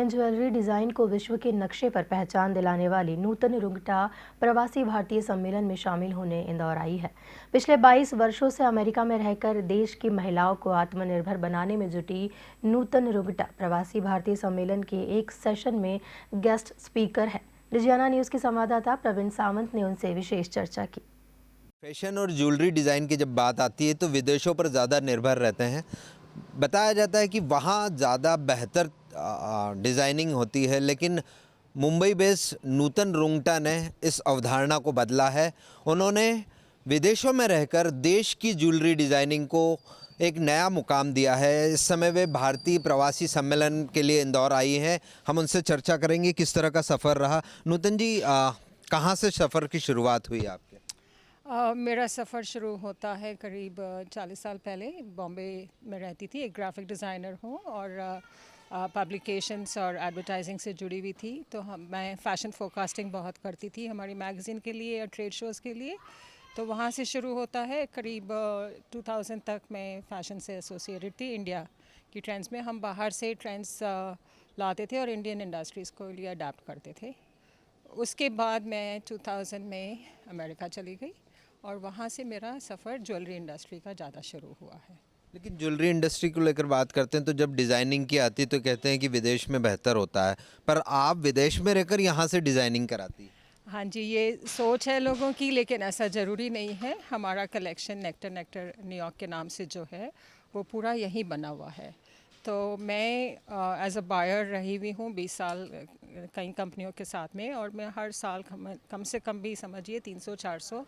Indian jewellery design को विश्व के नक्शे पर पहचान दिलाने वाली नूतन रुंगटा प्रवासी भारतीय सम्मेलन में शामिल होने इंदौर आई है। पिछले 22 वर्षों से अमेरिका में रहकर देश की महिलाओं को आत्मनिर्भर बनाने में जुटी नूतन रुंगटा प्रवासी भारतीय सम्मेलन के एक सेशन में गेस्ट स्पीकर है। लुधियाना न्यूज़ के संवाददाता प्रवीण सावंत ने उनसे विशेष चर्चा की। फैशन और ज्वेलरी डिज़ाइन की जब बात आती है तो विदेशों पर ज़्यादा निर्भर रहते हैं। बताया जाता है कि वहाँ ज़्यादा बेहतर डिज़ाइनिंग होती है, लेकिन मुंबई बेस्ड नूतन रुंगटा ने इस अवधारणा को बदला है। उन्होंने विदेशों में रहकर देश की ज्वेलरी डिज़ाइनिंग को एक नया मुकाम दिया है। इस समय वे भारतीय प्रवासी सम्मेलन के लिए इंदौर आई हैं। हम उनसे चर्चा करेंगे किस तरह का सफ़र रहा। नूतन जी, कहाँ से सफ़र की शुरुआत हुई आपके? मेरा सफ़र शुरू होता है करीब 40 साल पहले। बॉम्बे में रहती थी, एक ग्राफिक डिज़ाइनर हूँ और पब्लिकेशंस और एडवर्टाइजिंग से जुड़ी हुई थी। तो मैं फ़ैशन फोरकास्टिंग बहुत करती थी हमारी मैगज़ीन के लिए या ट्रेड शोज़ के लिए। तो वहाँ से शुरू होता है। करीब 2000 तक मैं फ़ैशन से एसोसिएटेड थी। इंडिया की ट्रेंड्स में हम बाहर से ट्रेंड्स लाते थे और इंडियन इंडस्ट्रीज़ को लिए अडाप्ट करते थे। उसके बाद मैं 2000 में अमेरिका चली गई और वहाँ से मेरा सफ़र ज्वेलरी इंडस्ट्री का ज़्यादा शुरू हुआ है। लेकिन ज्वेलरी इंडस्ट्री को लेकर बात करते हैं तो जब डिज़ाइनिंग की आती है तो कहते हैं कि विदेश में बेहतर होता है, पर आप विदेश में रहकर यहाँ से डिज़ाइनिंग कराती। हाँ जी, ये सोच है लोगों की, लेकिन ऐसा ज़रूरी नहीं है। हमारा कलेक्शन नेक्टर न्यूयॉर्क के नाम से जो है वो पूरा यहीं बना हुआ है। तो मैं एज अ बायर रही हुई हूँ 20 साल कई कंपनियों के साथ में, और मैं हर साल कम से कम भी समझिए 300-400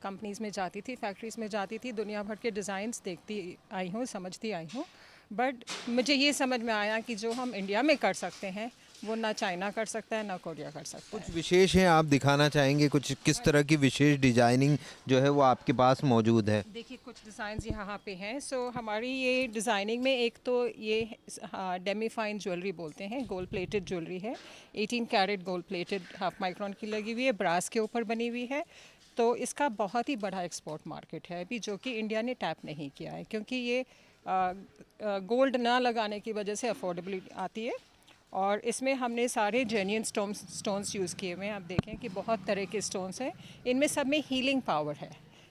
कंपनीज़ में जाती थी, फैक्ट्रीज़ में जाती थी, दुनिया भर के डिज़ाइंस देखती आई हूँ, समझती आई हूँ। बट मुझे ये समझ में आया कि जो हम इंडिया में कर सकते हैं वो ना चाइना कर सकता है ना कोरिया कर सकता है। कुछ विशेष है, आप दिखाना चाहेंगे कुछ किस तरह की विशेष डिज़ाइनिंग जो है वो आपके पास मौजूद है? देखिए, कुछ डिज़ाइंस यहाँ पे हैं। सो हमारी ये डिज़ाइनिंग में एक तो ये डेमी फाइन ज्वेलरी बोलते हैं, गोल्ड प्लेटेड ज्वेलरी है। 18 carat gold plated half micron की लगी हुई है, ब्रास के ऊपर बनी हुई है। तो इसका बहुत ही बड़ा एक्सपोर्ट मार्केट है अभी, जो कि इंडिया ने टैप नहीं किया है, क्योंकि ये गोल्ड ना लगाने की वजह से अफोर्डेबल आती है। और इसमें हमने सारे जेन्युइन स्टोन्स यूज़ किए हुए हैं। आप देखें कि बहुत तरह के स्टोन्स हैं, इनमें सब में हीलिंग पावर है।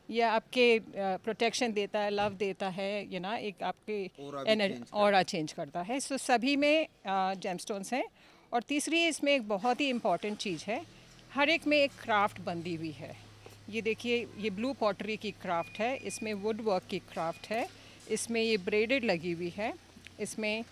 ये आपके प्रोटेक्शन देता है, लव देता है, एक आपके एनर्जी ऑरा चेंज करता है। सो सभी में जेमस्टोन्स हैं। और तीसरी इसमें एक बहुत ही इम्पॉर्टेंट चीज़ है, हर एक में एक क्राफ्ट बंधी हुई है। ये देखिए, ये ब्लू पॉटरी की क्राफ्ट है, इसमें वुड वर्क की क्राफ्ट है, इसमें ये ब्रेडेड लगी हुई है, इसमें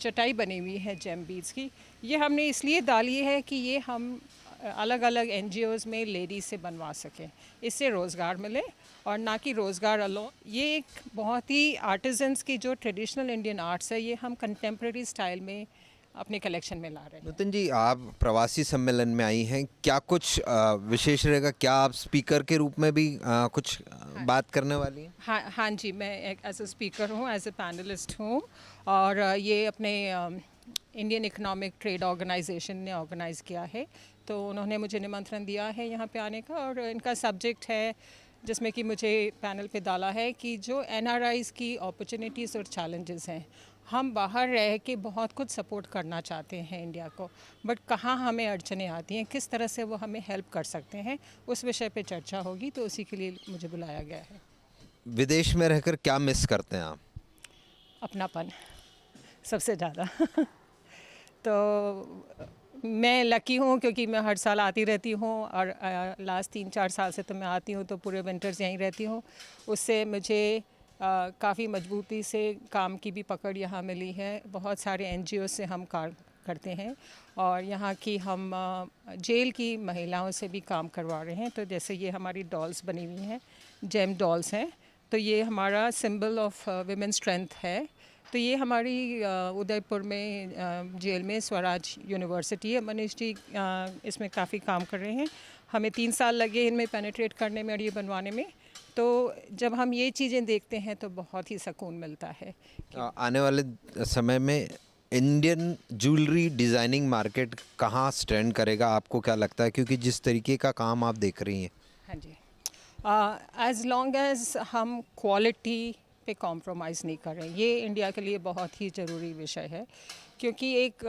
चटाई बनी हुई है जेम बीड्स की। ये हमने इसलिए डाली है कि ये हम अलग अलग एनजीओज़ में लेडीज़ से बनवा सकें, इससे रोज़गार मिले, और ना कि रोज़गार अलोन। ये एक बहुत ही आर्टिजन्स की जो ट्रेडिशनल इंडियन आर्ट्स है, ये हम कंटेम्प्रेरी स्टाइल में अपने कलेक्शन में ला रहे हैं। नूतन जी, आप प्रवासी सम्मेलन में आई हैं, क्या कुछ विशेष रहेगा? क्या आप स्पीकर के रूप में भी कुछ बात करने वाली हैं? हाँ जी, मैं एक एज ए स्पीकर हूँ, एज ए पैनलिस्ट हूँ। और ये अपने इंडियन इकोनॉमिक ट्रेड ऑर्गेनाइजेशन ने ऑर्गेनाइज़ किया है, तो उन्होंने मुझे निमंत्रण दिया है यहाँ पे आने का। और इनका सब्जेक्ट है, जिसमें कि मुझे पैनल पे डाला है, कि जो एनआरआईज़ की अपॉर्चुनिटीज़ और चैलेंजेस हैं। हम बाहर रह के बहुत कुछ सपोर्ट करना चाहते हैं इंडिया को, बट कहाँ हमें अड़चनें आती हैं, किस तरह से वो हमें हेल्प कर सकते हैं, उस विषय पे चर्चा होगी। तो उसी के लिए मुझे बुलाया गया है। विदेश में रहकर क्या मिस करते हैं आप? अपनापन सबसे ज़्यादा। तो मैं लकी हूँ, क्योंकि मैं हर साल आती रहती हूँ, और लास्ट 3-4 साल से तो मैं आती हूँ, तो पूरे विंटर्स यहीं रहती हूँ। उससे मुझे काफ़ी मजबूती से काम की भी पकड़ यहाँ मिली है। बहुत सारे एनजीओ से हम कार्य करते हैं, और यहाँ की हम जेल की महिलाओं से भी काम करवा रहे हैं। तो जैसे ये हमारी डॉल्स बनी हुई हैं, जेम डॉल्स हैं, तो ये हमारा सिंबल ऑफ विमेन स्ट्रेंथ है। तो ये हमारी उदयपुर में जेल में स्वराज यूनिवर्सिटी है, मनीष जी इसमें काफ़ी काम कर रहे हैं। हमें 3 साल लगे इनमें पेनिट्रेट करने में और ये बनवाने में। तो जब हम ये चीज़ें देखते हैं तो बहुत ही सुकून मिलता है। आने वाले समय में इंडियन ज्वेलरी डिज़ाइनिंग मार्केट कहाँ स्टैंड करेगा, आपको क्या लगता है? क्योंकि जिस तरीके का काम आप देख रही हैं। हाँ जी, एज़ लॉन्ग एज़ हम क्वालिटी पे कॉम्प्रोमाइज़ नहीं कर रहे हैं, ये इंडिया के लिए बहुत ही ज़रूरी विषय है। क्योंकि एक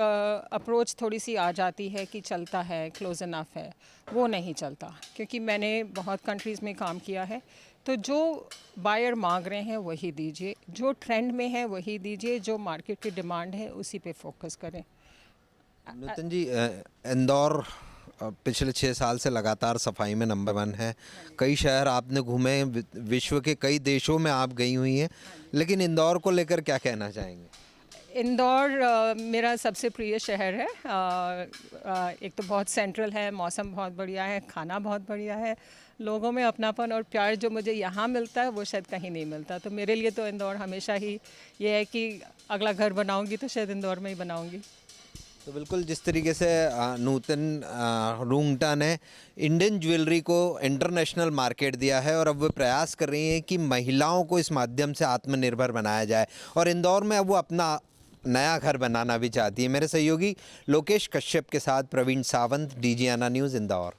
अप्रोच थोड़ी सी आ जाती है कि चलता है, क्लोज इनफ है, वो नहीं चलता। क्योंकि मैंने बहुत कंट्रीज़ में काम किया है, तो जो बायर मांग रहे हैं वही दीजिए, जो ट्रेंड में है वही दीजिए, जो मार्केट की डिमांड है उसी पे फोकस करें। नूतन जी, इंदौर पिछले 6 साल से लगातार सफाई में नंबर 1 है। कई शहर आपने घूमे, विश्व के कई देशों में आप गई हुई हैं, लेकिन इंदौर को लेकर क्या कहना चाहेंगे? इंदौर मेरा सबसे प्रिय शहर है। एक तो बहुत सेंट्रल है, मौसम बहुत बढ़िया है, खाना बहुत बढ़िया है, लोगों में अपनापन और प्यार जो मुझे यहाँ मिलता है वो शायद कहीं नहीं मिलता। तो मेरे लिए तो इंदौर हमेशा ही ये है कि अगला घर बनाऊंगी तो शायद इंदौर में ही बनाऊंगी। तो बिल्कुल जिस तरीके से नूतन रुंगटा ने इंडियन ज्वेलरी को इंटरनेशनल मार्केट दिया है और अब वो प्रयास कर रही हैं कि महिलाओं को इस माध्यम से आत्मनिर्भर बनाया जाए, और इंदौर में अब वो अपना नया घर बनाना भी चाहती है। मेरे सहयोगी लोकेश कश्यप के साथ प्रवीण सावंत, DGNA न्यूज़, इंदौर।